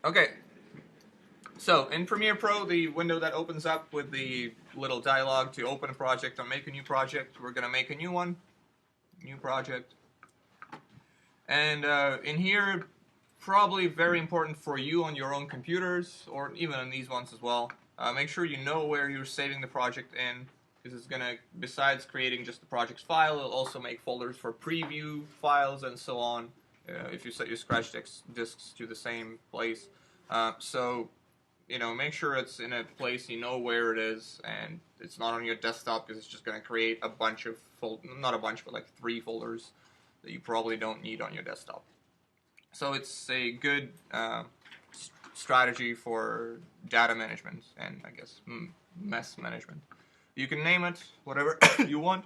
Okay, so in Premiere Pro, the window that opens up with the little dialog to open a project or make a new project, we're going to make a new one, new project. And in here, probably very important for you on your own computers, or even on these ones as well, make sure you know where you're saving the project in, because it's going to, besides creating just the project's file, it'll also make folders for preview files and so on, if you set your scratch disks to the same place. So, make sure it's in a place you know where it is, and it's not on your desktop, because it's just going to create a bunch of, not a bunch, but like 3 folders that you probably don't need on your desktop. So it's a good strategy for data management and, I guess, mess management. You can name it whatever you want.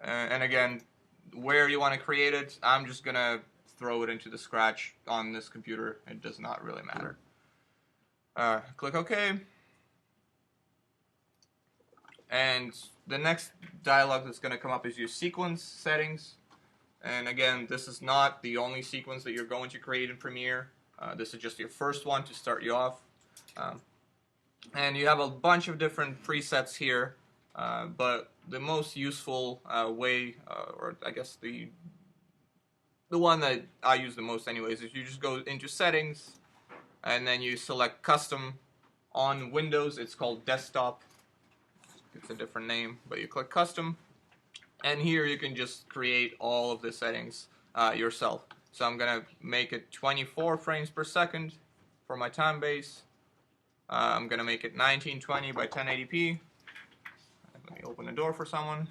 And again, where you want to create it, I'm just going to throw it into the scratch on this computer. It does not really matter. Click OK. And the next dialog that's going to come up is your sequence settings. And again, this is not the only sequence that you're going to create in Premiere. This is just your first one to start you off. And you have a bunch of different presets here, but the most useful way, or I guess the one that I use the most anyways, is you just go into settings, and then you select custom. On Windows, it's called desktop. It's a different name, but you click custom, and here you can just create all of the settings yourself. So I'm gonna make it 24 frames per second for my time base. I'm gonna make it 1920 by 1080p. Let me open the door for someone.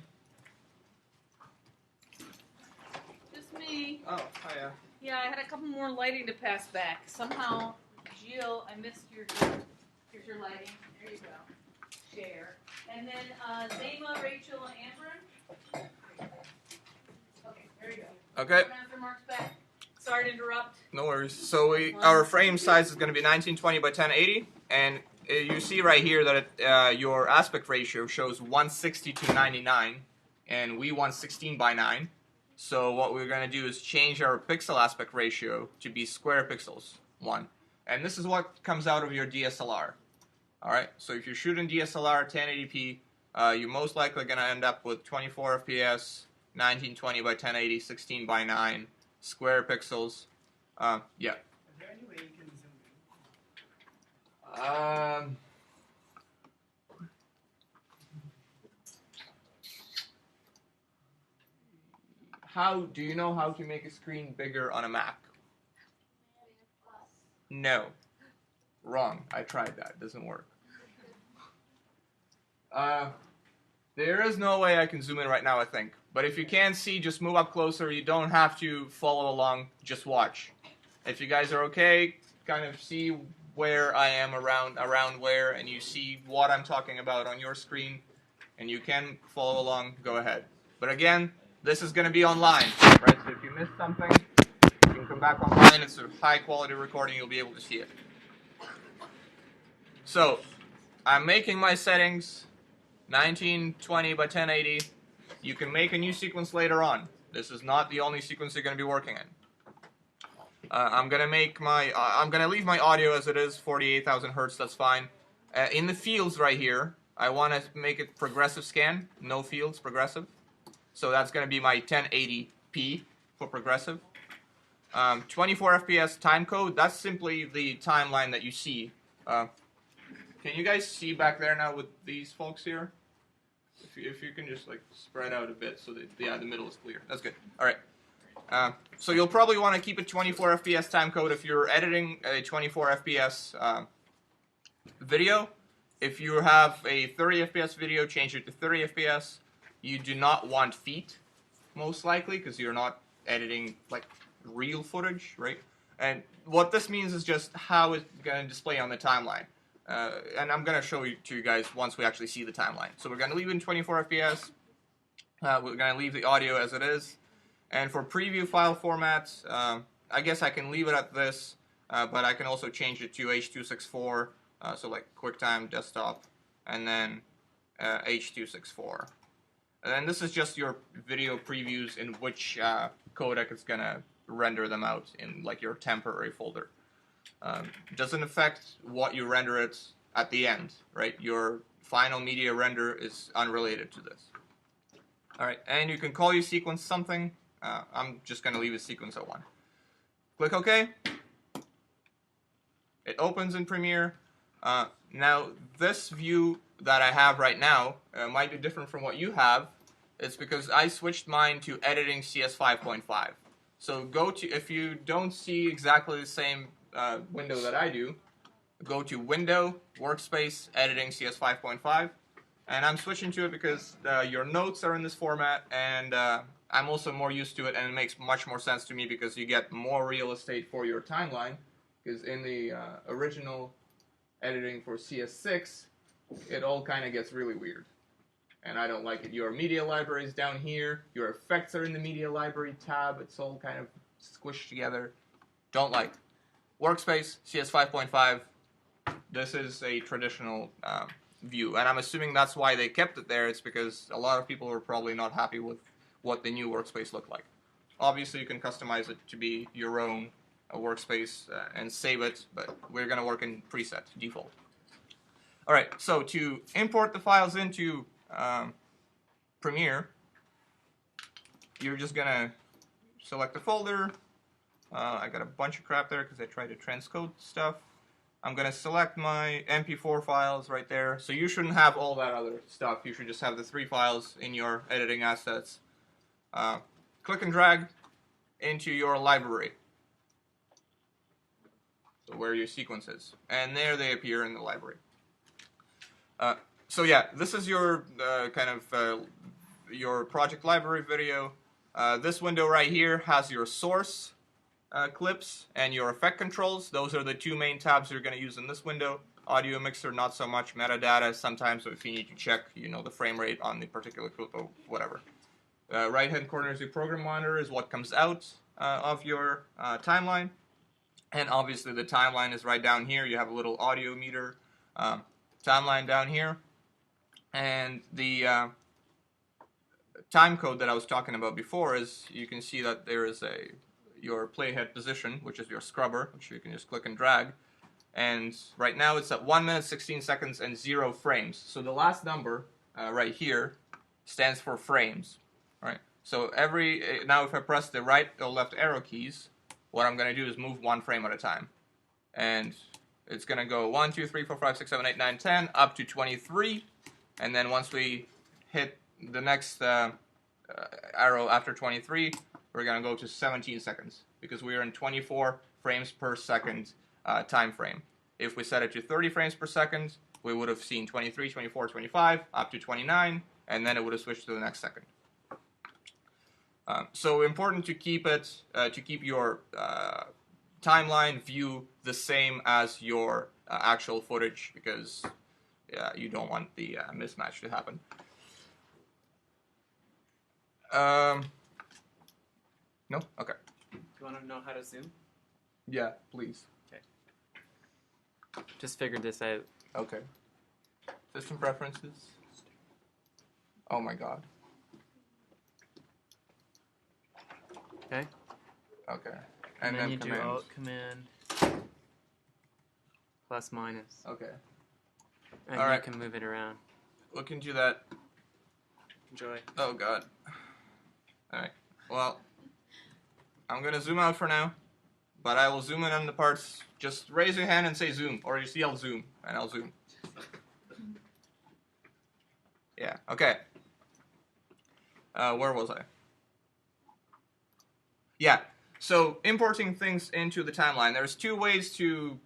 Just me. Oh, hiya. Yeah, I had a couple more lighting to pass back. Somehow, Jill, I missed your. Here's your lighting. There you go. Share. And then Zema, Rachel, and Amber. Okay, there you go. Okay. Master Mark's back. Sorry to interrupt. No worries. So our frame size is going to be 1920 by 1080, and you see right here that your aspect ratio shows 160 to 99, and we want 16 by 9. So what we're going to do is change our pixel aspect ratio to be square pixels, 1. And this is what comes out of your DSLR. Alright, so if you're shooting DSLR 1080p, you're most likely going to end up with 24 FPS, 1920 by 1080, 16 by 9, square pixels. Yeah. Is there any way you can zoom in? How do you know how to make a screen bigger on a Mac? No. Wrong. I tried that. It doesn't work. There is no way I can zoom in right now, I think. But if you can't see, just move up closer. You don't have to follow along. Just watch. If you guys are okay, kind of see where I am around where, and you see what I'm talking about on your screen, and you can follow along, go ahead. But again, this is going to be online, right? So if you missed something, you can come back online. It's a high-quality recording. You'll be able to see it. So, I'm making my settings 1920 by 1080. You can make a new sequence later on. This is not the only sequence you're going to be working in. I'm going to leave my audio as it is, 48,000 hertz, that's fine. In the fields right here, I want to make it progressive scan, no fields, progressive. So that's going to be my 1080p for progressive. 24 FPS timecode, that's simply the timeline that you see. Can you guys see back there now with these folks here? If you can just like spread out a bit so that the middle is clear. That's good. All right. So you'll probably want to keep a 24 FPS timecode if you're editing a 24 FPS video. If you have a 30 FPS video, change it to 30 FPS. You do not want feet, most likely, because you're not editing like real footage, right? And what this means is just how it's going to display on the timeline. And I'm going to show you to you guys once we actually see the timeline. So we're going to leave it in 24 FPS. We're going to leave the audio as it is. And for preview file formats, I guess I can leave it at this, but I can also change it to H.264, so like QuickTime Desktop, and then H.264. And then this is just your video previews in which codec is gonna render them out in like your temporary folder. Doesn't affect what you render it at the end, right? Your final media render is unrelated to this. All right, and you can call your sequence something. I'm just gonna leave a sequence at 1. Click OK. It opens in Premiere. Now, this view that I have right now might be different from what you have. It's because I switched mine to editing CS 5.5. So if you don't see exactly the same window that I do, go to Window, Workspace, Editing CS 5.5. And I'm switching to it because your notes are in this format, and I'm also more used to it, and it makes much more sense to me because you get more real estate for your timeline. Because in the original editing for CS6, it all kind of gets really weird. And I don't like it. Your media library is down here. Your effects are in the media library tab. It's all kind of squished together. Don't like. Workspace, CS 5.5. This is a traditional view. And I'm assuming that's why they kept it there. It's because a lot of people were probably not happy with what the new workspace looked like. Obviously, you can customize it to be your own workspace and save it, but we're going to work in preset, default. All right, so to import the files into Premiere, you're just going to select the folder. I got a bunch of crap there because I tried to transcode stuff. I'm going to select my MP4 files right there. So you shouldn't have all that other stuff. You should just have the 3 files in your editing assets. Click and drag into your library. So where your sequence is. And there they appear in the library. So yeah, this is your your project library video. This window right here has your source clips and your effect controls. Those are the 2 main tabs you're going to use in this window. Audio mixer, not so much. Metadata, sometimes if you need to check, the frame rate on the particular clip or whatever. Right-hand corner is your program monitor, is what comes out of your timeline. And obviously the timeline is right down here. You have a little audio meter timeline down here. And the time code that I was talking about before is, you can see that there is your playhead position, which is your scrubber, which you can just click and drag. And right now it's at 1 minute, 16 seconds, and 0 frames. So the last number right here stands for frames. All right. So now if I press the right or left arrow keys, what I'm going to do is move 1 frame at a time. And it's going to go 1, 2, 3, 4, 5, 6, 7, 8, 9, 10, up to 23. And then once we hit the next arrow after 23, we're going to go to 17 seconds. Because we are in 24 frames per second time frame. If we set it to 30 frames per second, we would have seen 23, 24, 25, up to 29, and then it would have switched to the next second. So important to keep your timeline view the same as your actual footage, because you don't want the mismatch to happen. No? Okay. Do you want to know how to zoom? Yeah, please. Okay. Just figured this out. Okay. System preferences. Oh my god. Okay. Okay. And then you commands. do Alt Command plus minus. Okay. And All you right. can move it around. Look into that. Enjoy. Oh god. Alright. Well, I'm gonna zoom out for now, but I will zoom in on the parts. Just raise your hand and say zoom, or just yell zoom, and I'll zoom. Yeah, okay. Where was I? Yeah, so importing things into the timeline. There's 2 ways to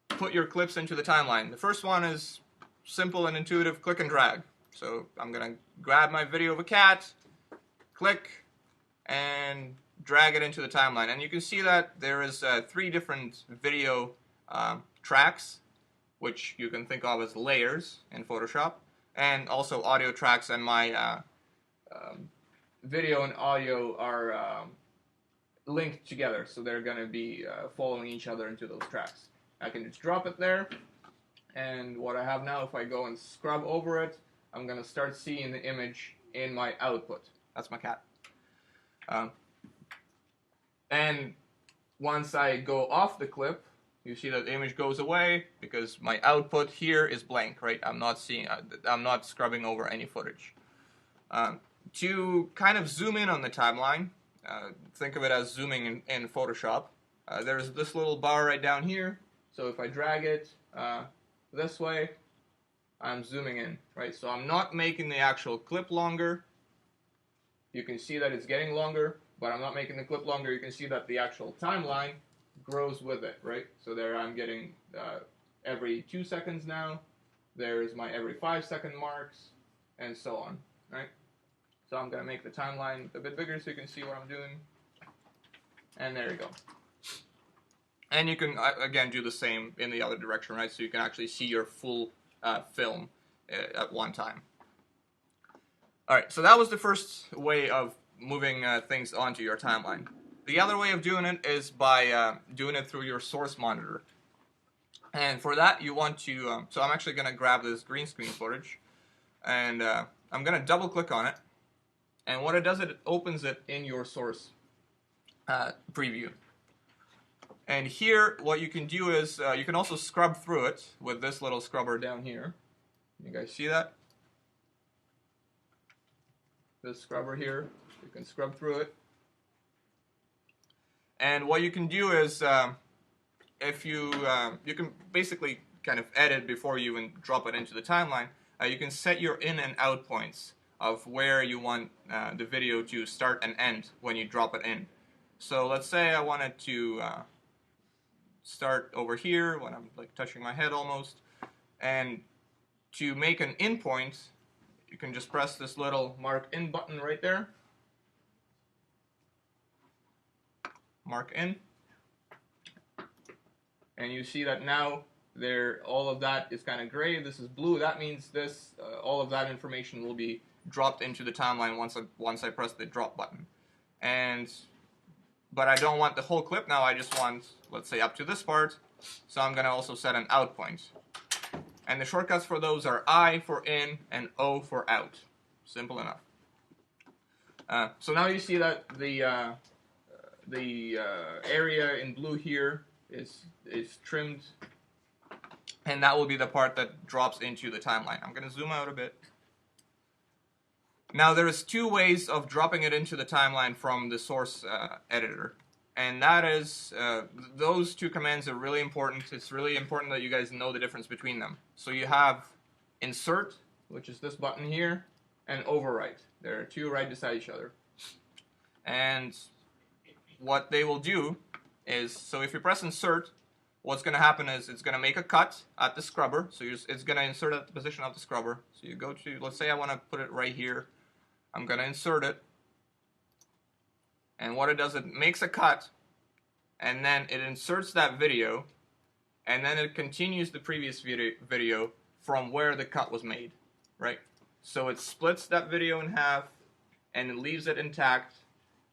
put your clips into the timeline. The first one is simple and intuitive, click and drag. So I'm going to grab my video of a cat, click, and drag it into the timeline. And you can see that there is 3 different video tracks, which you can think of as layers in Photoshop, and also audio tracks, and my video and audio are linked together, so they're going to be following each other into those tracks. I can just drop it there, and what I have now, if I go and scrub over it, I'm going to start seeing the image in my output. That's my cat. And once I go off the clip, you see that the image goes away because my output here is blank, right? I'm not scrubbing over any footage. To kind of zoom in on the timeline, think of it as zooming in Photoshop. There's this little bar right down here. So if I drag it this way, I'm zooming in, right? So I'm not making the actual clip longer. You can see that it's getting longer, but I'm not making the clip longer. You can see that the actual timeline grows with it, right? So there I'm getting every 2 seconds now. There's my every 5-second marks, and so on, right? So I'm going to make the timeline a bit bigger so you can see what I'm doing. And there you go. And you can, again, do the same in the other direction, right? So you can actually see your full film at one time. Alright, so that was the first way of moving things onto your timeline. The other way of doing it is by doing it through your source monitor. And for that, you want to, so I'm actually going to grab this green screen footage, and I'm going to double click on it. And what it does, it opens it in your source preview. And here, what you can do is, you can also scrub through it with this little scrubber down here. You guys see that? This scrubber here, you can scrub through it. And what you can do is, if you can basically kind of edit before you even drop it into the timeline. You can set your in and out points of where you want the video to start and end when you drop it in. So let's say I wanted to start over here when I'm like touching my head almost, and to make an in point, you can just press this little mark in button right there. Mark in. And you see that now all of that is kind of gray. This is blue. That means this, all of that information will be dropped into the timeline once I press the drop button. But I don't want the whole clip now. I just want, let's say, up to this part. So I'm going to also set an out point. And the shortcuts for those are I for in and O for out. Simple enough. So now you see that the area in blue here is trimmed, and that will be the part that drops into the timeline. I'm going to zoom out a bit. Now there's two ways of dropping it into the timeline from the source editor, and that is, those two commands are really important. It's really important that you guys know the difference between them. So you have insert, which is this button here, and overwrite. There are two right beside each other. And what they will do is, so if you press insert, what's going to happen is it's going to make a cut at the scrubber. So it's going to insert at the position of the scrubber. So you go to, let's say I want to put it right here. I'm going to insert it. And what it does, it makes a cut, and then it inserts that video, and then it continues the previous video from where the cut was made, right? So it splits that video in half, and it leaves it intact.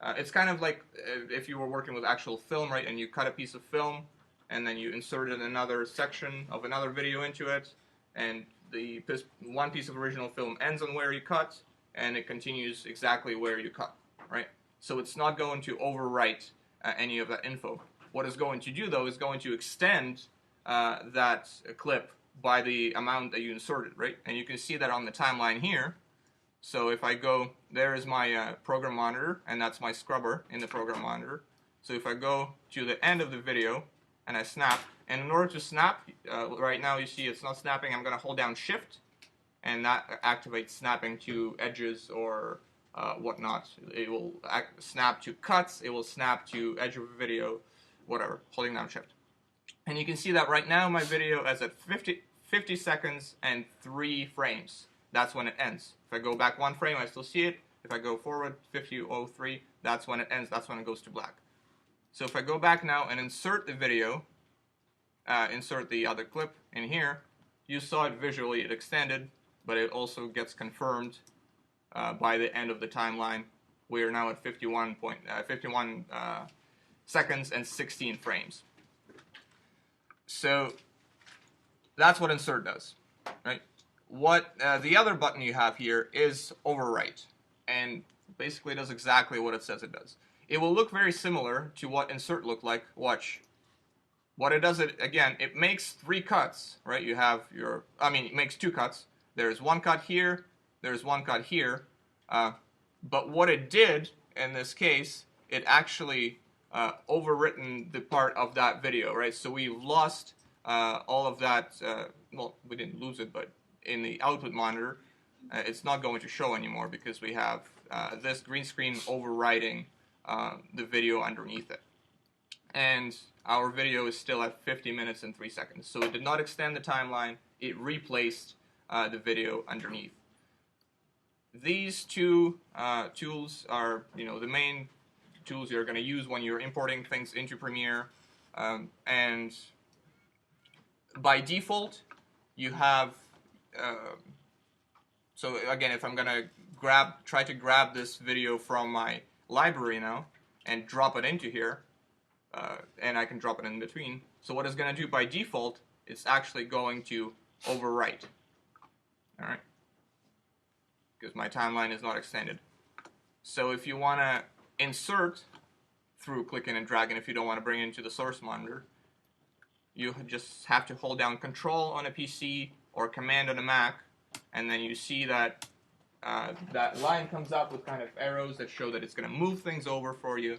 It's kind of like if you were working with actual film, right, and you cut a piece of film, and then you inserted another section of another video into it, and the one piece of original film ends on where you cut, and it continues exactly where you cut, right? So it's not going to overwrite any of that info. What it's going to do, though, is going to extend that clip by the amount that you inserted, right? And you can see that on the timeline here. So if I go, there is my program monitor, and that's my scrubber in the program monitor. So if I go to the end of the video, and I snap, and in order to snap, right now you see it's not snapping, I'm going to hold down Shift, and that activates snapping to edges or whatnot. It will snap to cuts, it will snap to edge of a video, whatever, holding down Shift. And you can see that right now my video is at 50 seconds and 3 frames. That's when it ends. If I go back 1 frame, I still see it. If I go forward 50:03, that's when it ends, that's when it goes to black. So if I go back now and insert the video, insert the other clip in here, you saw it visually, it extended, but it also gets confirmed by the end of the timeline. We are now at 51 seconds and 16 frames. So that's what insert does, right? What the other button you have here is overwrite, and basically does exactly what it says it does. it will look very similar to what insert looked like. Watch. What it does, it makes 3 cuts, right? You have it makes 2 cuts. There's 1 cut here, there's 1 cut here. But what it did in this case, it actually overwritten the part of that video, right? So we lost all of that. Well, we didn't lose it, but in the output monitor, it's not going to show anymore because we have this green screen overriding the video underneath it. And our video is still at 50 minutes and 3 seconds. So it did not extend the timeline, it replaced the video underneath. These 2 tools are, the main tools you're going to use when you're importing things into Premiere. And by default, you have, so again, if I'm going to try to grab this video from my library now and drop it into here, and I can drop it in between. So what it's going to do by default, it's actually going to overwrite. Alright? Because my timeline is not extended. So if you want to insert through clicking and dragging, if you don't want to bring it into the source monitor, you just have to hold down Control on a PC or Command on a Mac, and then you see that that line comes up with kind of arrows that show that it's going to move things over for you.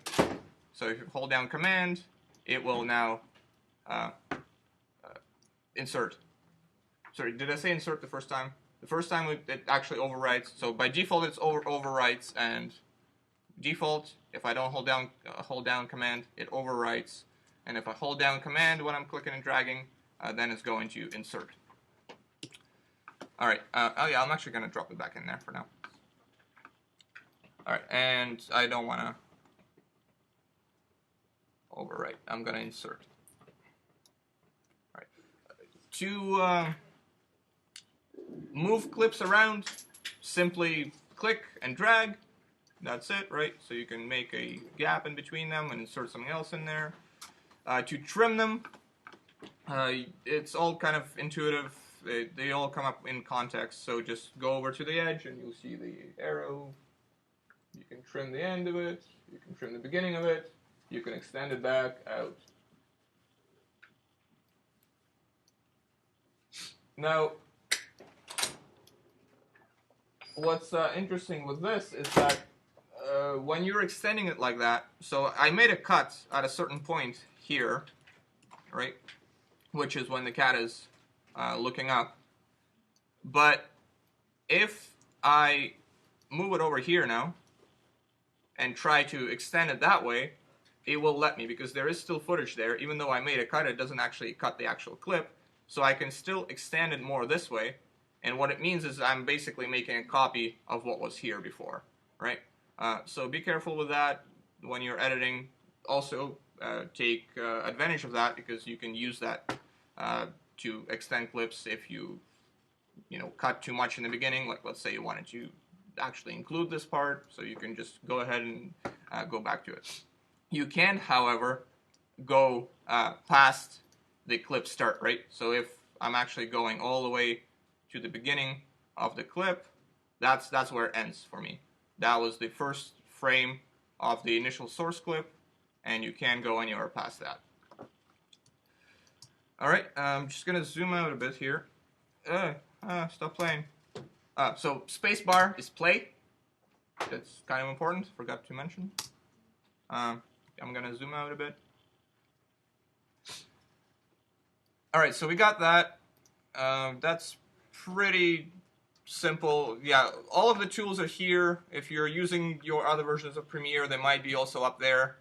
So if you hold down Command, it will now insert. Sorry, did I say insert the first time? The first time it actually overwrites. So by default, it's overwrites, and default, if I don't hold down Command, it overwrites. And if I hold down Command when I'm clicking and dragging, then it's going to insert. All right. Oh yeah, I'm actually going to drop it back in there for now. All right, and I don't want to overwrite. I'm going to insert. All right. To move clips around, simply click and drag. That's it, right? So you can make a gap in between them and insert something else in there. To trim them, it's all kind of intuitive. They all come up in context, so just go over to the edge and you'll see the arrow. You can trim the end of it, you can trim the beginning of it, you can extend it back out. Now, what's interesting with this is that when you're extending it like that, so I made a cut at a certain point here, right, which is when the cat is looking up. But if I move it over here now and try to extend it that way, it will let me, because there is still footage there. Even though I made a cut, it doesn't actually cut the actual clip, so I can still extend it more this way. And what it means is I'm basically making a copy of what was here before, right? So be careful with that when you're editing. Also, take advantage of that, because you can use that to extend clips if you cut too much in the beginning. Like, let's say you wanted to actually include this part, so you can just go ahead and go back to it. You can, however, go past the clip start, right? So if I'm actually going all the way to the beginning of the clip, that's where it ends for me. That was the first frame of the initial source clip, and you can go anywhere past that. Alright, I'm just going to zoom out a bit here. Stop playing. So spacebar is play. That's kind of important, forgot to mention. I'm going to zoom out a bit. Alright, so we got that. That's pretty simple. Yeah, all of the tools are here. If you're using your other versions of Premiere, they might be also up there.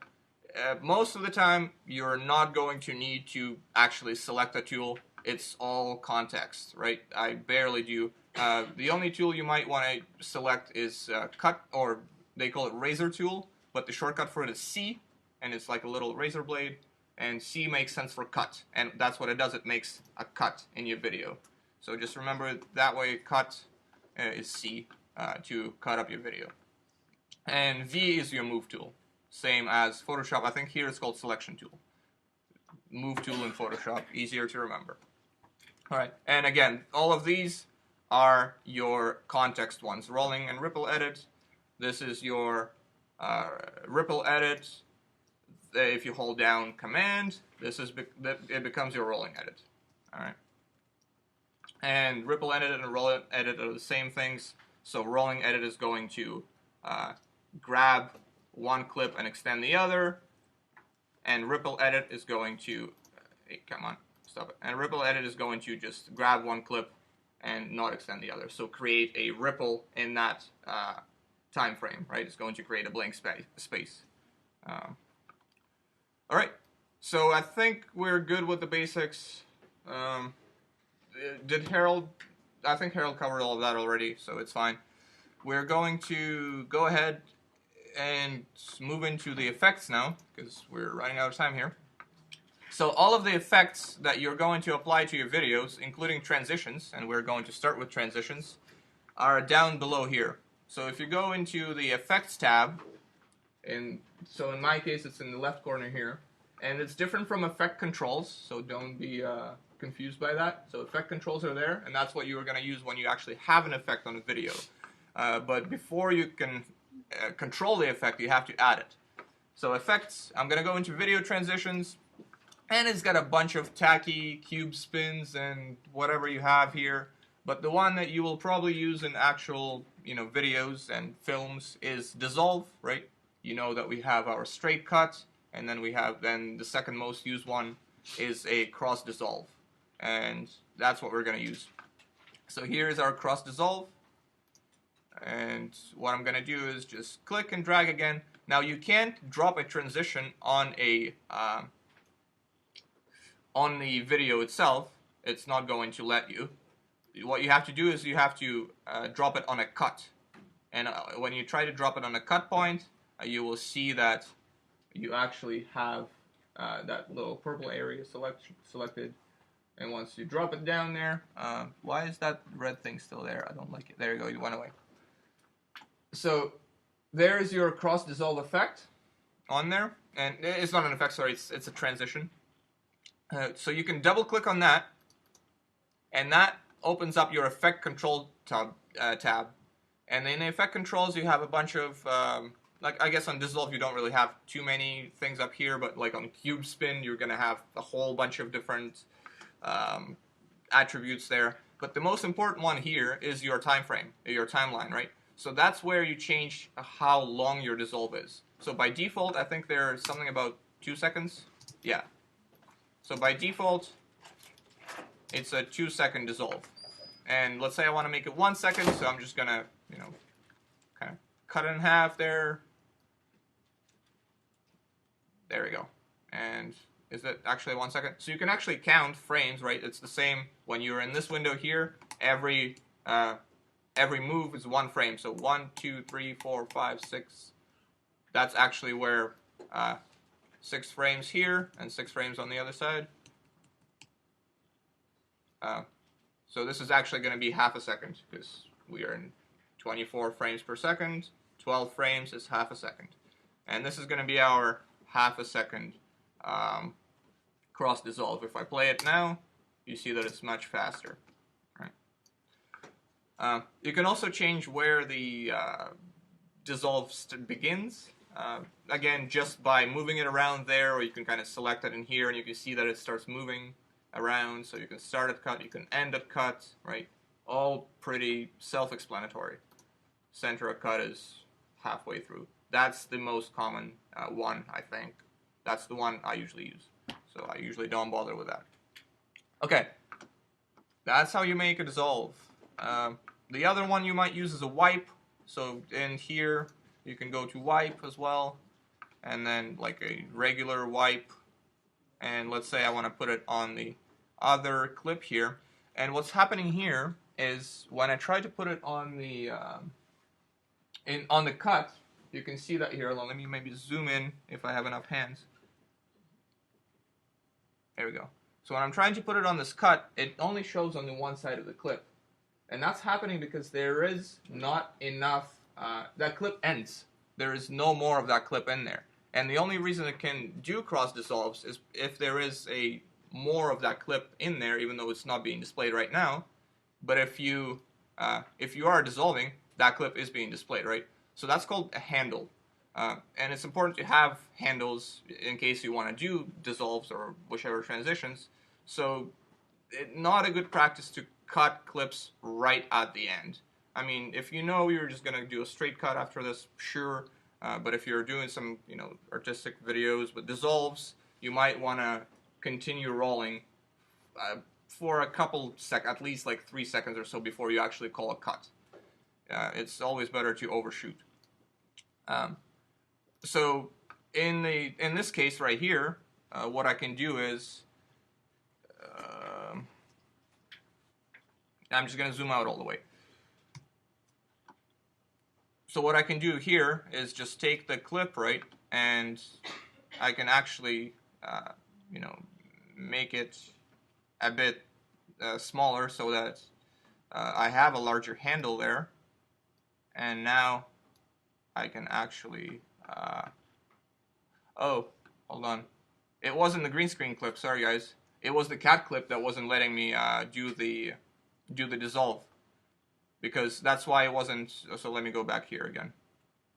Most of the time, you're not going to need to actually select a tool. It's all context, right? I barely do. The only tool you might want to select is cut, or they call it razor tool, but the shortcut for it is C, and it's like a little razor blade, and C makes sense for cut, and that's what it does. It makes a cut in your video. So just remember that way, cut is C to cut up your video. And V is your move tool, same as Photoshop. I think here it's called selection tool. Move tool in Photoshop, easier to remember. Alright, and again, all of these are your context ones. Rolling and ripple edit, this is your ripple edit. If you hold down Command, it becomes your rolling edit. All right. And ripple edit and roll edit are the same things. So rolling edit is going to grab one clip and extend the other, and ripple edit is going to come on, stop it. And ripple edit is going to just grab one clip and not extend the other. So create a ripple in that time frame, right? It's going to create a blank space. All right. So I think we're good with the basics. Did Harold? I think Harold covered all of that already, so it's fine. We're going to go ahead and move into the effects now, because we're running out of time here. So all of the effects that you're going to apply to your videos, including transitions, and we're going to start with transitions, are down below here. So if you go into the effects tab, so in my case it's in the left corner here, and it's different from effect controls, so don't be confused by that. So effect controls are there, and that's what you are going to use when you actually have an effect on a video. But before you can control the effect, you have to add it. So effects, I'm going to go into video transitions, and it's got a bunch of tacky cube spins and whatever you have here. But the one that you will probably use in actual, videos and films is dissolve, right? You know that we have our straight cut, and then the second most used one is a cross dissolve, and that's what we're going to use. So here's our cross dissolve, and what I'm going to do is just click and drag again. Now you can't drop a transition on the video itself. It's not going to let you. What you have to do is you have to drop it on a cut, and when you try to drop it on a cut point, you will see that you actually have that little purple area selected, and once you drop it down there, why is that red thing still there? I don't like it. There you go, it went away. So there's your cross dissolve effect on there, and it's not an effect, sorry, it's a transition. So you can double click on that, and that opens up your effect control tab. And in the effect controls, you have a bunch of like, I guess on dissolve you don't really have too many things up here, but like on cube spin you're gonna have a whole bunch of different attributes there. But the most important one here is your time frame, your timeline, right? So that's where you change how long your dissolve is. So by default, I think there's something about 2 seconds. Yeah. So by default, it's a 2-second dissolve. And let's say I want to make it 1 second, so I'm just gonna, kind of cut it in half there. There we go. And is it actually 1 second? So you can actually count frames, right? It's the same when you're in this window here. Every move is 1 frame. So 1, 2, 3, 4, 5, 6. That's actually where 6 frames here and 6 frames on the other side. So this is actually going to be half a second because we are in 24 frames per second. 12 frames is half a second. And this is going to be our half a second cross dissolve. If I play it now, you see that it's much faster. Right? You can also change where the dissolve begins. Again, just by moving it around there, or you can kind of select it in here and you can see that it starts moving around. So you can start at cut, you can end at cut, right? All pretty self-explanatory. Center at cut is halfway through. That's the most common one, I think. That's the one I usually use. So I usually don't bother with that. Okay, that's how you make a dissolve. The other one you might use is a wipe. So in here, you can go to wipe as well, and then like a regular wipe. And let's say I want to put it on the other clip here. And what's happening here is when I try to put it on the on the cut, you can see that here. Let me maybe zoom in if I have enough hands. There we go. So when I'm trying to put it on this cut, it only shows on the one side of the clip. And that's happening because there is not enough, that clip ends. There is no more of that clip in there. And the only reason it can do cross dissolves is if there is a more of that clip in there, even though it's not being displayed right now. But if you are dissolving, that clip is being displayed, right? So that's called a handle. And it's important to have handles in case you want to do dissolves or whichever transitions. So not a good practice to cut clips right at the end. I mean, if you know you're just going to do a straight cut after this, sure. But if you're doing some, artistic videos with dissolves, you might want to continue rolling for a couple at least like 3 seconds or so before you actually call a cut. It's always better to overshoot. So in this case right here, what I can do is I'm just going to zoom out all the way. So what I can do here is just take the clip, right, and I can actually, make it a bit smaller so that I have a larger handle there. And now I can actually, oh, hold on. It wasn't the green screen clip, sorry guys. It was the cat clip that wasn't letting me do the dissolve. Because that's why it wasn't, so let me go back here again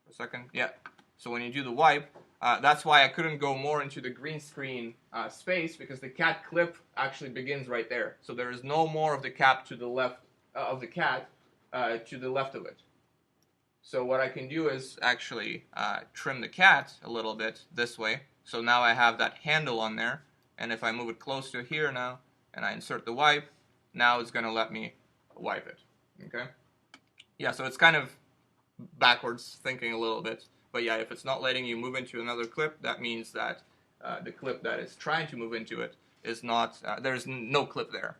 for a second. Yeah, so when you do the wipe, that's why I couldn't go more into the green screen space, because the cat clip actually begins right there. So there is no more of the cap to the left of the cat to the left of it. So what I can do is actually trim the cat a little bit this way. So now I have that handle on there, and if I move it close to here now, and I insert the wipe, now it's going to let me wipe it. Okay? Yeah, so it's kind of backwards thinking a little bit. But yeah, if it's not letting you move into another clip, that means that the clip that is trying to move into it is not, there's no clip there.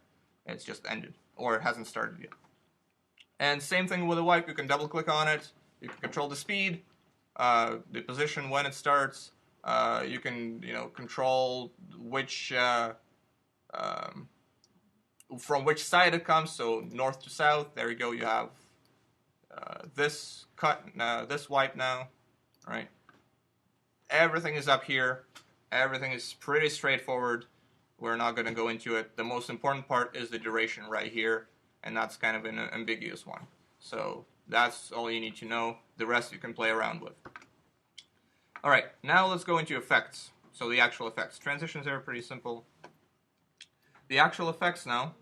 It's just ended, or it hasn't started yet. And same thing with a wipe, you can double click on it, you can control the speed, the position when it starts, you can, control which, from which side it comes, so north to south. There you go, you have this cut, this wipe now, right? Everything is up here, everything is pretty straightforward. We're not going to go into it. The most important part is the duration right here, and that's kind of an ambiguous one. So that's all you need to know. The rest you can play around with. Alright, now let's go into effects. So the actual effects. Transitions are pretty simple. The actual effects now.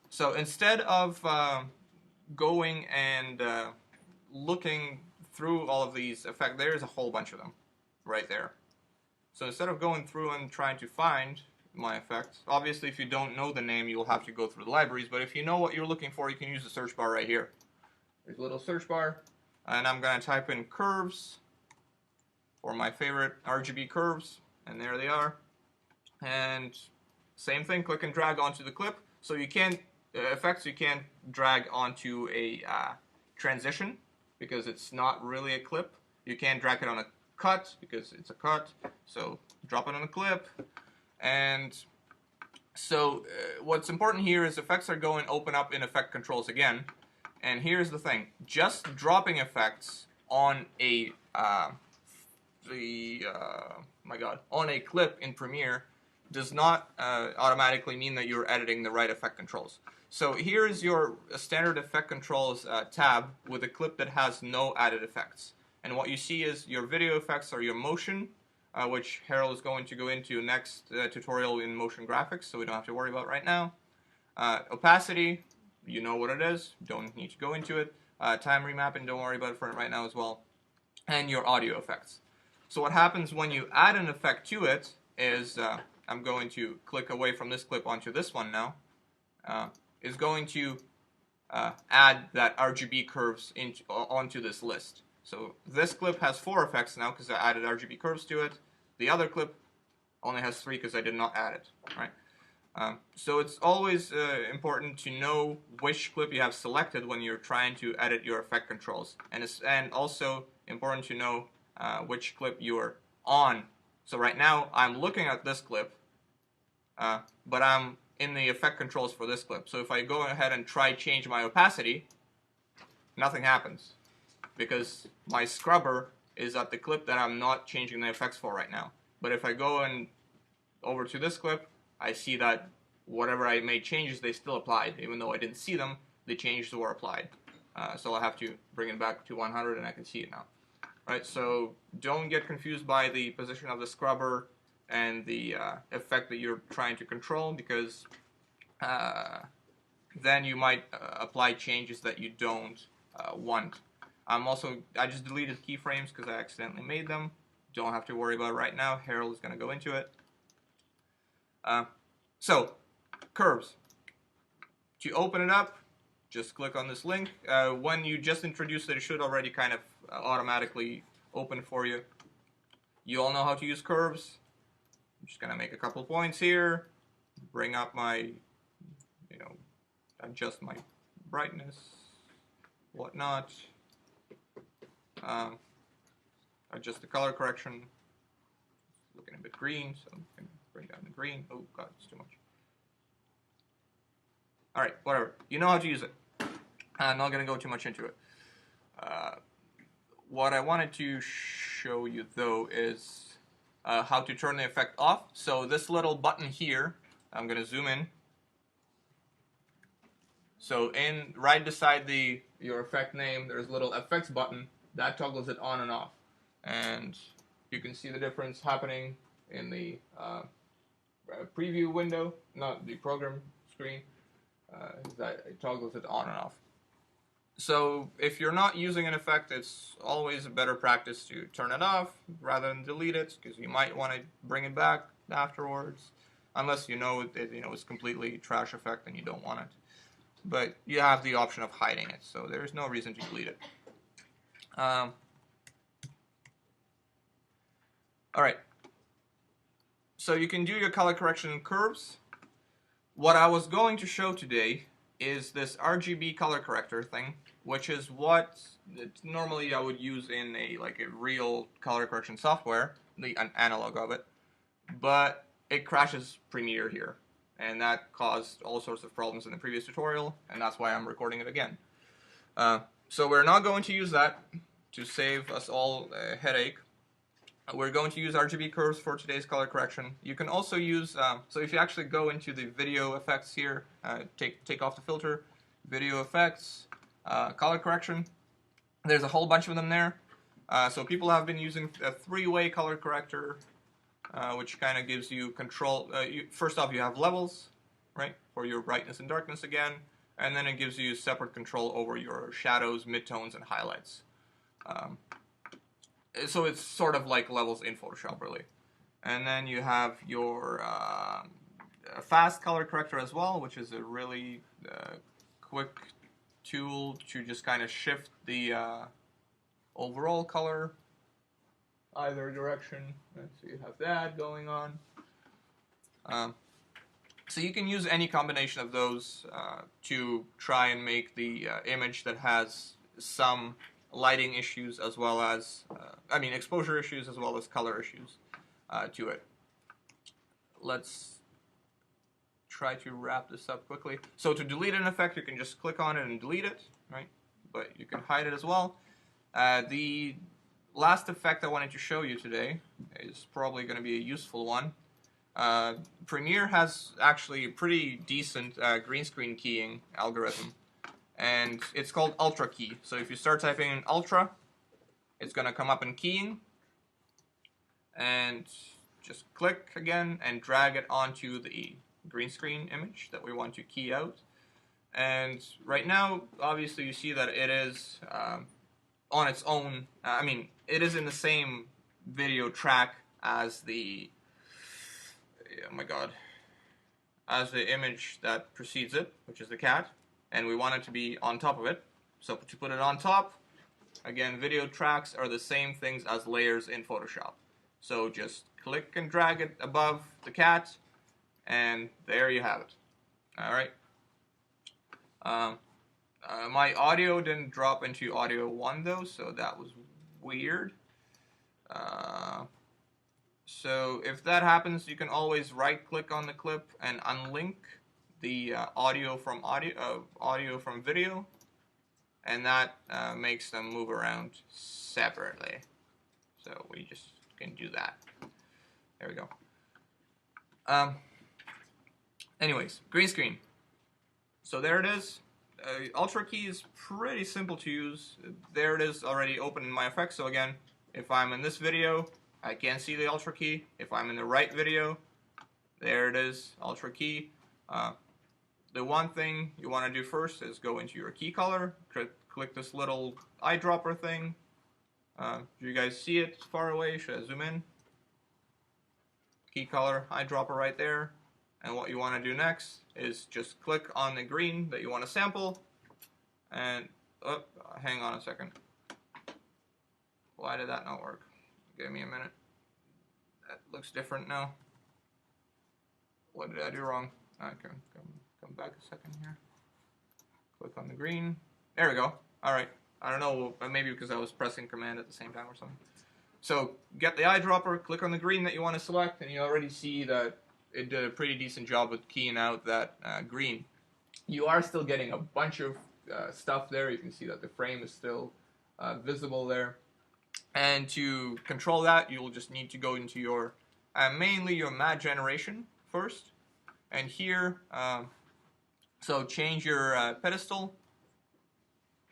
So instead of going and looking through all of these effects, there's a whole bunch of them right there. So instead of going through and trying to find my effects, obviously if you don't know the name, you'll have to go through the libraries, but if you know what you're looking for, you can use the search bar right here. There's a little search bar, and I'm going to type in curves, or my favorite RGB curves, and there they are. And same thing, click and drag onto the clip. So you can't, effects you can't drag onto a transition, because it's not really a clip. You can't drag it on a cut, because it's a cut. So drop it on a clip. And so what's important here is effects are going on in effect controls again. And here's the thing, just dropping effects on a on a clip in Premiere does not automatically mean that you're editing the right effect controls. So here's your standard effect controls tab with a clip that has no added effects. And what you see is your video effects are your motion, which Harold is going to go into next tutorial in motion graphics, so we don't have to worry about right now. Opacity, you know what it is, don't need to go into it. Time remapping, don't worry about it for right now as well. And your audio effects. So what happens when you add an effect to it is, I'm going to click away from this clip onto this one now, is going to add that RGB curves onto this list. So this clip has 4 effects now because I added RGB curves to it. The other clip only has 3 because I did not add it. Right? So it's always important to know which clip you have selected when you're trying to edit your effect controls. And also important to know which clip you're on. So right now I'm looking at this clip, but I'm in the effect controls for this clip. So if I go ahead and try change my opacity, nothing happens, because my scrubber is at the clip that I'm not changing the effects for right now. But if I go over to this clip, I see that whatever I made changes, they still applied. Even though I didn't see them, the changes were applied. So I'll have to bring it back to 100 and I can see it now. right? So don't get confused by the position of the scrubber and the effect that you're trying to control, because then you might apply changes that you don't want. I just deleted keyframes because I accidentally made them. Don't have to worry about it right now. Harold is going to go into it. So, curves. To open it up, just click on this link. When you just introduce it, it should already kind of automatically open for you. You all know how to use curves. I'm just going to make a couple points here. Bring up my, adjust my brightness, whatnot. Adjust the color correction. Looking a bit green, so I'm going to bring down the green. Oh god, it's too much. Alright, whatever. You know how to use it. I'm not going to go too much into it. What I wanted to show you though is how to turn the effect off. So this little button here, I'm going to zoom in. So right beside your effect name, there's a little effects button that toggles it on and off, and you can see the difference happening in the preview window, not the program screen. That it toggles it on and off. So if you're not using an effect, it's always a better practice to turn it off rather than delete it, because you might want to bring it back afterwards, unless you know it's completely trash effect and you don't want it. But you have the option of hiding it, so there's no reason to delete it. Alright, so you can do your color correction in curves. What I was going to show today is this RGB color corrector thing, which is what normally I would use in a real color correction software, an analog of it, but it crashes Premiere here, and that caused all sorts of problems in the previous tutorial, and that's why I'm recording it again. So we're not going to use that to save us all a headache. We're going to use RGB curves for today's color correction. You can also use, so if you actually go into the video effects here, take off the filter, video effects, color correction, there's a whole bunch of them there. So people have been using a three-way color corrector, which kind of gives you control. First off, you have levels, right, for your brightness and darkness again, and then it gives you separate control over your shadows, midtones, and highlights. So it's sort of like levels in Photoshop, really. And then you have your fast color corrector as well, which is a really quick tool to just kind of shift the overall color either direction. So you have that going on. So you can use any combination of those to try and make the image that has some lighting issues as well as, exposure issues as well as color issues to it. Let's try to wrap this up quickly. So to delete an effect, you can just click on it and delete it, right? But you can hide it as well. The last effect I wanted to show you today is probably going to be a useful one. Premiere has actually a pretty decent green screen keying algorithm, and it's called Ultra Key. So if you start typing in Ultra, it's going to come up in keying, and just click again and drag it onto the green screen image that we want to key out. And right now, obviously, you see that it is on its own. It is in the same video track as the as the image that precedes it, which is the cat, and we want it to be on top of it. So to put it on top, again, video tracks are the same things as layers in Photoshop. So just click and drag it above the cat, and there you have it. Alright. My audio didn't drop into audio 1 though, so that was weird. So if that happens, you can always right click on the clip and unlink the audio from video, and that makes them move around separately. So we just can do that. There we go. Anyways, green screen. So there it is. Ultra Key is pretty simple to use. There it is already open in my effects. So again, if I'm in this video, I can't see the Ultra key. If I'm in the right video, there it is, Ultra key. The one thing you want to do first is go into your key color, click this little eyedropper thing. Do you guys see it far away? Should I zoom in? Key color, eyedropper right there. And what you want to do next is just click on the green that you want to sample. And, oh, hang on a second. Why did that not work? Give me a minute. That looks different now. What did I do wrong? Okay, come back a second here. Click on the green. There we go. Alright. I don't know, maybe because I was pressing command at the same time or something. So, get the eyedropper, click on the green that you want to select, and you already see that it did a pretty decent job with keying out that green. You are still getting a bunch of stuff there. You can see that the frame is still visible there. And to control that, you'll just need to go into your, mainly your matte generation first. And here, so change your pedestal.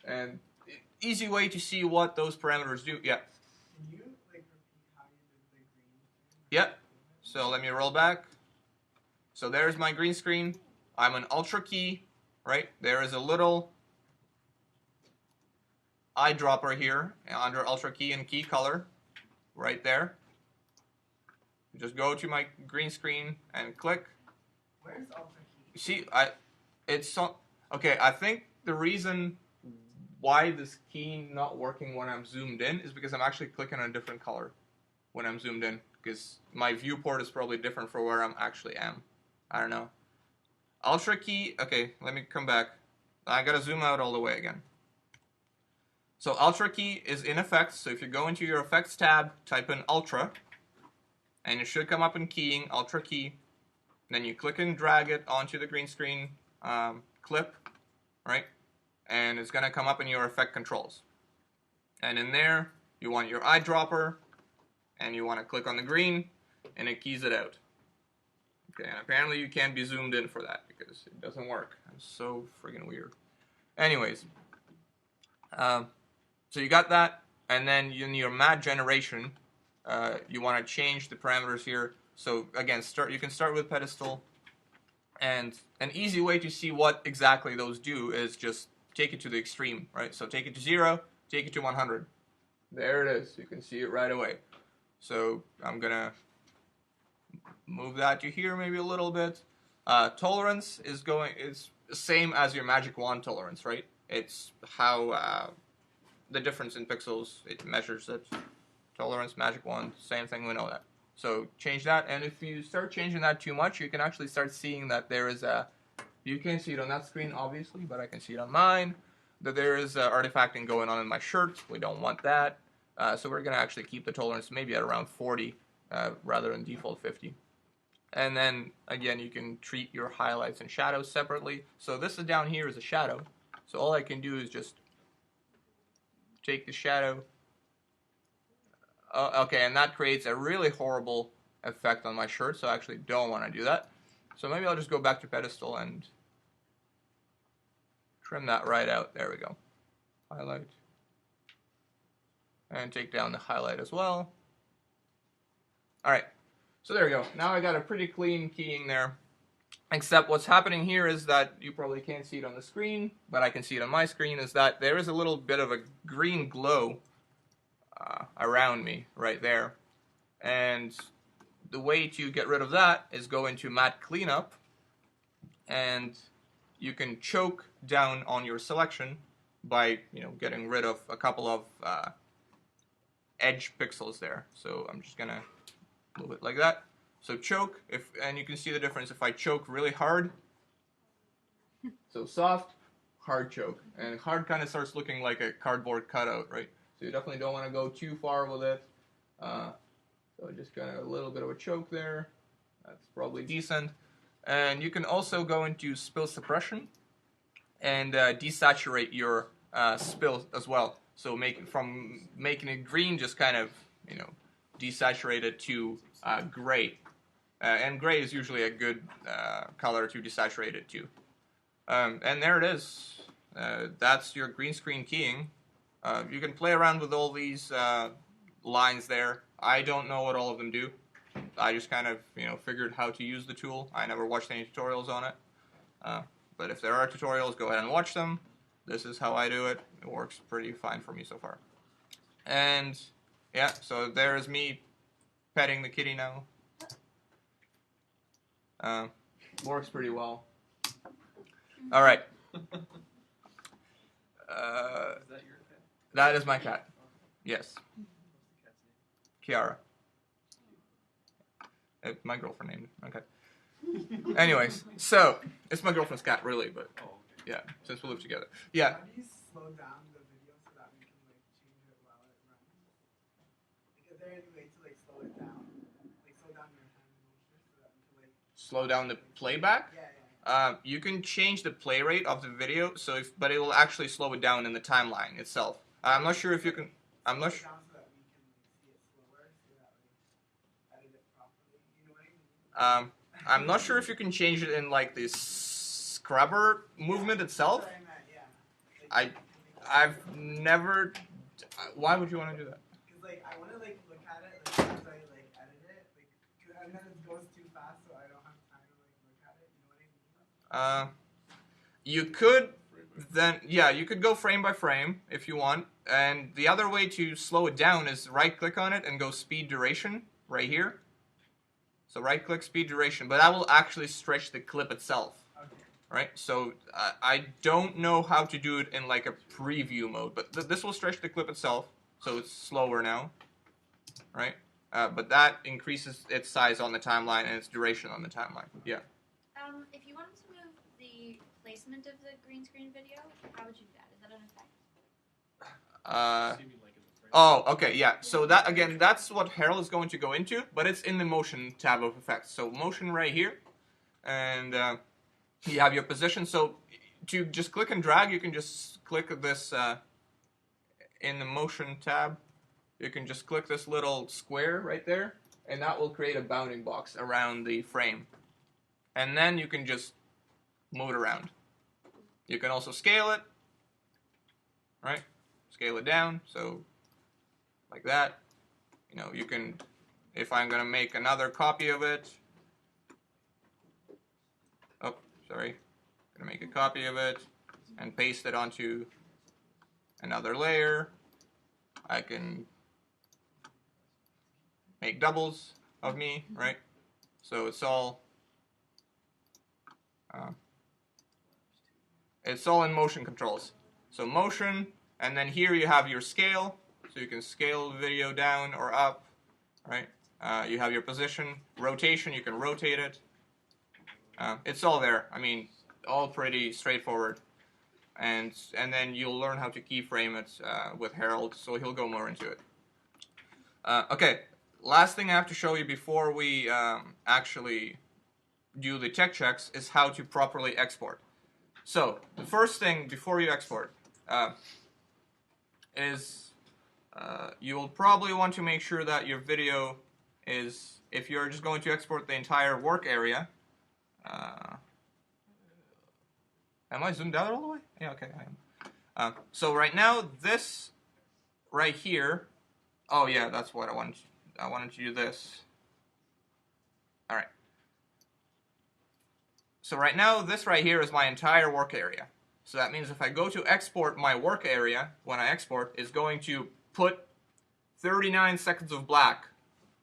And easy way to see what those parameters do. Yeah. Can you like repeat how you did the green? Yeah. So let me roll back. So there's my green screen. I'm an Ultra key, right? There is a little eyedropper here under Ultra key and key color, right there. Just go to my green screen and click. Where's Ultra key? See, it's so, okay. I think the reason why this key not working when I'm zoomed in is because I'm actually clicking on a different color when I'm zoomed in, because my viewport is probably different for where I'm actually am. I don't know. Ultra key, okay, let me come back. I gotta zoom out all the way again. So Ultra key is in effects, so if you go into your effects tab, type in Ultra, and it should come up in keying, Ultra key. Then you click and drag it onto the green screen clip, right? And it's gonna come up in your effect controls. And in there, you want your eyedropper, and you wanna click on the green, and it keys it out. Okay, and apparently you can't be zoomed in for that because it doesn't work. It's so friggin' weird. Anyways, so you got that, and then in your matte generation, you want to change the parameters here. So again, you can start with pedestal, and an easy way to see what exactly those do is just take it to the extreme, right? So take it to 0, take it to 100. There it is. You can see it right away. So I'm gonna move that to here maybe a little bit. Tolerance is the same as your magic wand tolerance, right? It's how the difference in pixels, it measures it. Tolerance, magic wand, same thing, we know that. So change that, and if you start changing that too much, you can actually start seeing that there is you can't see it on that screen obviously, but I can see it on mine, that there is artifacting going on in my shirt. We don't want that. So we're gonna actually keep the tolerance maybe at around 40 rather than default 50. And then again, you can treat your highlights and shadows separately. So this is down here is a shadow. So all I can do is just take the shadow. Okay, and that creates a really horrible effect on my shirt, so I actually don't want to do that. So maybe I'll just go back to pedestal and trim that right out. There we go. Highlight. And take down the highlight as well. Alright, so there we go. Now I got a pretty clean keying there. Except what's happening here is that you probably can't see it on the screen, but I can see it on my screen, is that there is a little bit of a green glow around me right there. And the way to get rid of that is go into matte cleanup, and you can choke down on your selection by getting rid of a couple of edge pixels there. So I'm just gonna move it like that. So choke, and you can see the difference if I choke really hard. So soft, hard choke. And hard kind of starts looking like a cardboard cutout, right? So you definitely don't want to go too far with it. So just kind of a little bit of a choke there. That's probably decent. And you can also go into spill suppression and desaturate your spill as well. So making it green, just kind of desaturate it to gray. And gray is usually a good color to desaturate it to. And there it is. That's your green screen keying. You can play around with all these lines there. I don't know what all of them do. I just kind of, figured how to use the tool. I never watched any tutorials on it. But if there are tutorials, go ahead and watch them. This is how I do it. It works pretty fine for me so far. And yeah, so there's me petting the kitty now. Works pretty well. All right. Is that your cat? That is my cat. Yes, What's the cat's name? Kiara. My girlfriend named it. Okay. Anyways, so it's my girlfriend's cat, really, but Oh, okay. yeah, since we live together. Yeah. How do you slow down the video so that we can like change it while it runs? Like, is there any way to like slow it down? Like slow down your hand motion so that we can like. Slow down the playback. Yeah. You can change the play rate of the video, but it will actually slow it down in the timeline itself. I'm not sure if you can. I'm not sure. Down so that we can like see it slower so that like edit it properly. You know what I mean? I'm not sure if you can change it in like the scrubber movement itself. That's what I meant, yeah. I've never. Why would you want to do that? Because like I want to like look at it like as I like edit it, like and then it goes too fast so I don't have time to like look at it. You know what I mean? You could then, yeah, you could go frame by frame if you want. And the other way to slow it down is right click on it and go speed duration right here. So right click speed duration, but that will actually stretch the clip itself. Okay. Right? So I don't know how to do it in like a preview mode, but this will stretch the clip itself, so it's slower now. Right? But that increases its size on the timeline and its duration on the timeline. Yeah. If you wanted to move the placement of the green screen video, how would you do that? Is that an effect? See me like in the frame. Oh, okay, yeah. So that again, that's what Harold is going to go into, but it's in the motion tab of effects. So motion right here, and you have your position. So to just click and drag, you can just click this in the motion tab. You can just click this little square right there, and that will create a bounding box around the frame. And then you can just move it around. You can also scale it, right? Scale it down, so like that. You can, if I'm going to make another copy of it, oh, sorry, going to make a copy of it and paste it onto another layer. I can make doubles of me, right? So it's all in motion controls. So motion, and then here you have your scale, so you can scale the video down or up, right? You have your position, rotation, you can rotate it. It's all there. I mean, all pretty straightforward. And then you'll learn how to keyframe it with Harold, so he'll go more into it. Okay, last thing I have to show you before we actually do the tech checks is how to properly export. So, the first thing before you export is you'll probably want to make sure that your video is, if you're just going to export the entire work area, am I zoomed out all the way? Yeah, okay, I am. So right now, this right here, oh yeah, that's what I wanted to do this. All right. So right now, this right here is my entire work area. So that means if I go to export my work area, when I export, it's going to put 39 seconds of black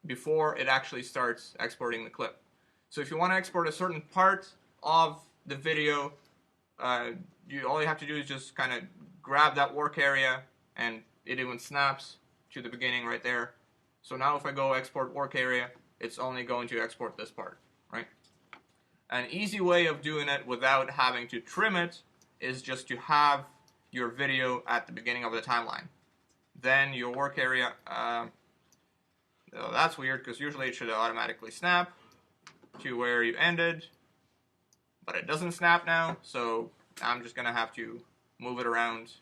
before it actually starts exporting the clip. So if you want to export a certain part of the video, all you have to do is just kind of grab that work area, and it even snaps to the beginning right there. So now if I go export work area, it's only going to export this part, right? An easy way of doing it without having to trim it is just to have your video at the beginning of the timeline. Then your work area, oh, that's weird because usually it should automatically snap to where you ended, but it doesn't snap now, so I'm just going to have to move it around.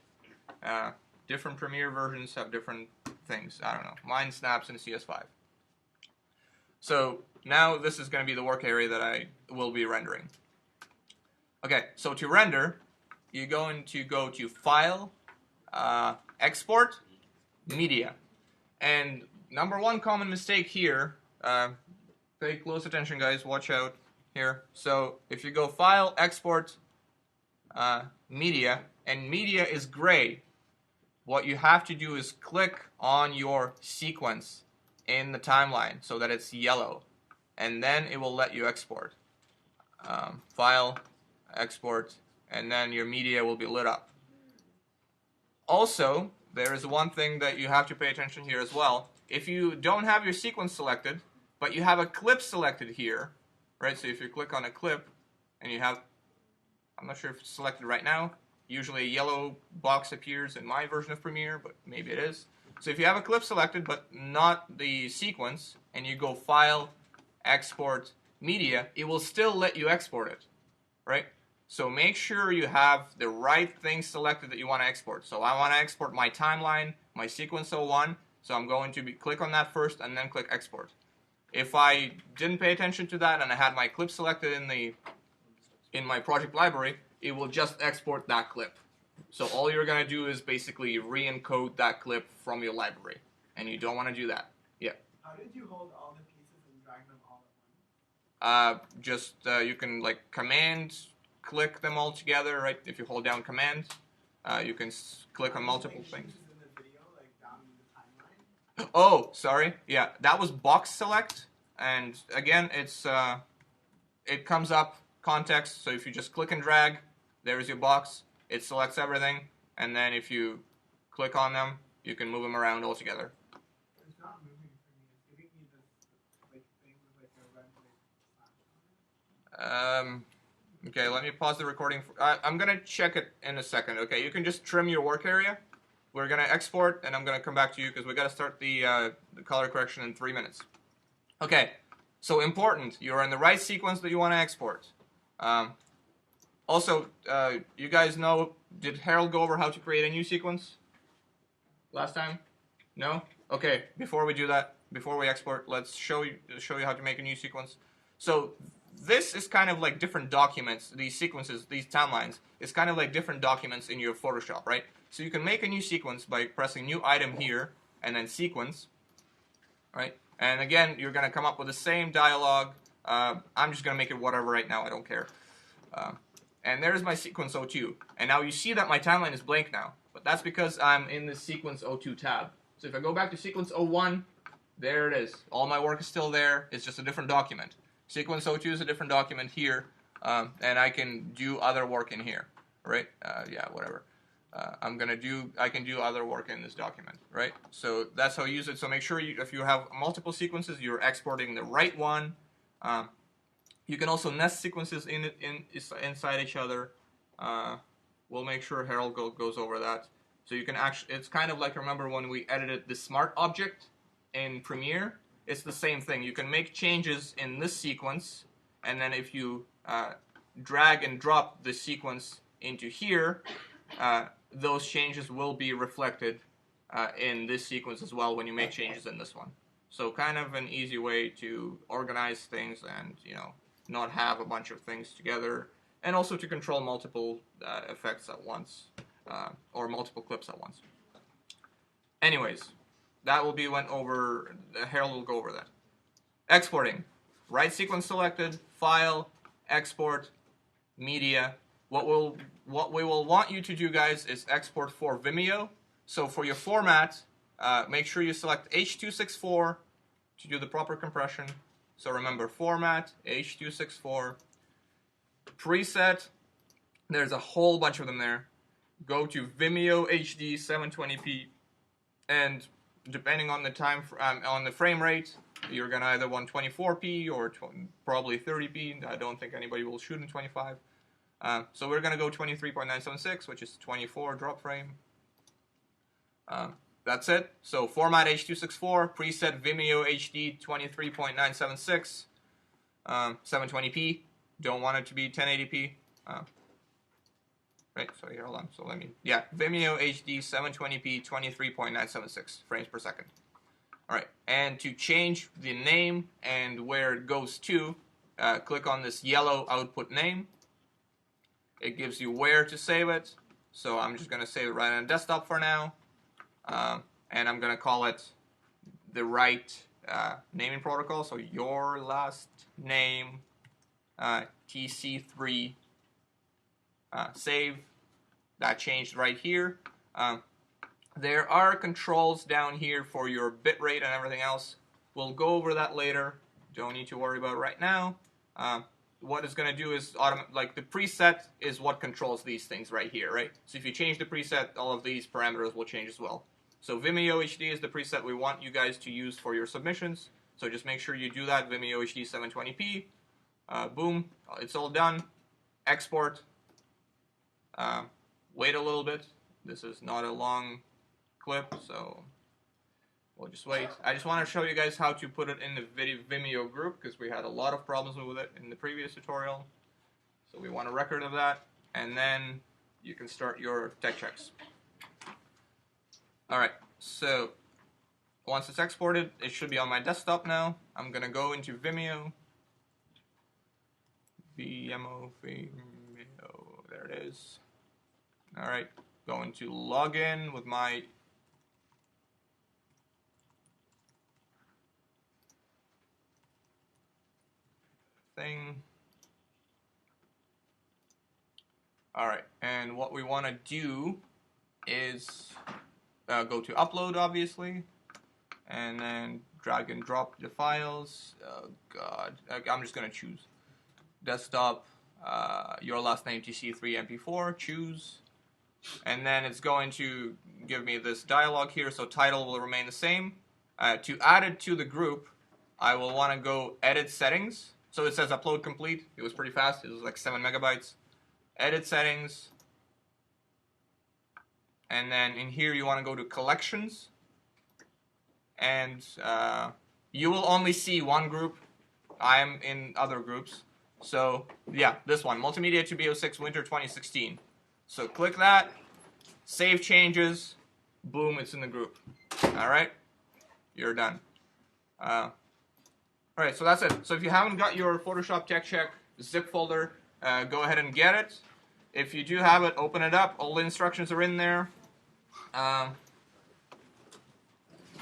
Different Premiere versions have different things. I don't know. Mine snaps in CS5. So now this is going to be the work area that I will be rendering. Okay, so to render, you're going to go to File, Export, Media. And number one common mistake here, pay close attention guys, watch out here. So if you go File, Export, Media, and Media is gray, what you have to do is click on your sequence in the timeline so that it's yellow, and then it will let you export. File, Export, and then your media will be lit up. Also, there is one thing that you have to pay attention here as well. If you don't have your sequence selected, but you have a clip selected here, right? So if you click on a clip and you have, I'm not sure if it's selected right now, usually a yellow box appears in my version of Premiere, but maybe it is. So if you have a clip selected but not the sequence, and you go File, Export, Media, it will still let you export it, right? So make sure you have the right thing selected that you want to export. So I want to export my timeline, my sequence 01, so I'm going to click on that first and then click export. If I didn't pay attention to that and I had my clip selected in my project library, it will just export that clip. So all you're going to do is basically re-encode that clip from your library, and you don't want to do that. Yeah. How did you hold all the pieces and drag them all at once? You can like command click them all together, right? If you hold down command, you can click on multiple things. In the video, like down in the timeline? Oh, sorry. Yeah, that was box select, and again, it's it comes up context. So if you just click and drag, there's your box. It selects everything, and then if you click on them, you can move them around all together. It's not moving for me. It's giving me this like thing with like a red slash on it. Okay, let me pause the recording. I'm gonna check it in a second. Okay, you can just trim your work area. We're gonna export, and I'm gonna come back to you because we gotta start the color correction in 3 minutes. Okay, so important. You're in the right sequence that you want to export. Also, you guys know, did Harold go over how to create a new sequence last time? No? Okay, before we do that, before we export, let's show you how to make a new sequence. So this is kind of like different documents, these sequences, these timelines, it's kind of like different documents in your Photoshop, right? So you can make a new sequence by pressing new item here, and then sequence, right? And again, you're going to come up with the same dialogue. I'm just going to make it whatever right now, I don't care. And there's my sequence 02. And now you see that my timeline is blank now. But that's because I'm in the sequence 02 tab. So if I go back to sequence 01, there it is. All my work is still there. It's just a different document. Sequence 02 is a different document here. And I can do other work in here. Right? Yeah, whatever. I can do other work in this document. Right? So that's how you use it. So make sure if you have multiple sequences, you're exporting the right one. You can also nest sequences inside each other. We'll make sure Harold goes over that. So you can actually, it's kind of like, remember when we edited the smart object in Premiere? It's the same thing. You can make changes in this sequence, and then if you drag and drop the sequence into here, those changes will be reflected in this sequence as well when you make changes in this one. So kind of an easy way to organize things and, you know, not have a bunch of things together, and also to control multiple effects at once, or multiple clips at once. Anyways, that will be went over, Harold will go over that. Exporting. Right sequence selected, File, Export, Media. What we will want you to do, guys, is export for Vimeo. So for your format, make sure you select H.264 to do the proper compression. So remember, format, H.264, preset, there's a whole bunch of them there. Go to Vimeo HD 720p, and depending on the on the frame rate, you're gonna either want 24p or probably 30p. I don't think anybody will shoot in 25. So we're gonna go 23.976, which is 24 drop frame. That's it. So format H.264, preset Vimeo HD 23.976, 720p. Don't want it to be 1080p. Right, so here, hold on. So let me, yeah, Vimeo HD 720p 23.976 frames per second. All right, and to change the name and where it goes to, click on this yellow output name. It gives you where to save it. So I'm just going to save it right on desktop for now. And I'm going to call it the right naming protocol. So your last name, TC3, save. That changed right here. There are controls down here for your bitrate and everything else. We'll go over that later. Don't need to worry about it right now. What it's going to do is like the preset is what controls these things right here, right? So if you change the preset, all of these parameters will change as well. So Vimeo HD is the preset we want you guys to use for your submissions. So just make sure you do that. Vimeo HD 720p. Boom, it's all done. Export. Wait a little bit. This is not a long clip, so we'll just wait. I just want to show you guys how to put it in the Vimeo group because we had a lot of problems with it in the previous tutorial. So we want a record of that, and then you can start your tech checks. Alright, so once it's exported, it should be on my desktop now. I'm going to go into Vimeo. Vimeo, there it is. Alright, going to log in with my thing. Alright, and what we want to do is go to upload, obviously, and then drag and drop the files. Oh god, I'm just going to choose desktop, your last name TC3 MP4, choose, and then it's going to give me this dialog here, so title will remain the same. To add it to the group, I will want to go edit settings. So it says upload complete. It was pretty fast. It was like 7 megabytes. Edit settings. And then in here you want to go to collections. And you will only see one group. I'm in other groups. So yeah, this one, Multimedia 2B06 Winter 2016. So click that. Save changes. Boom, it's in the group. Alright? You're done. Alright, so that's it. So if you haven't got your Photoshop Tech Check zip folder, go ahead and get it. If you do have it, open it up. All the instructions are in there.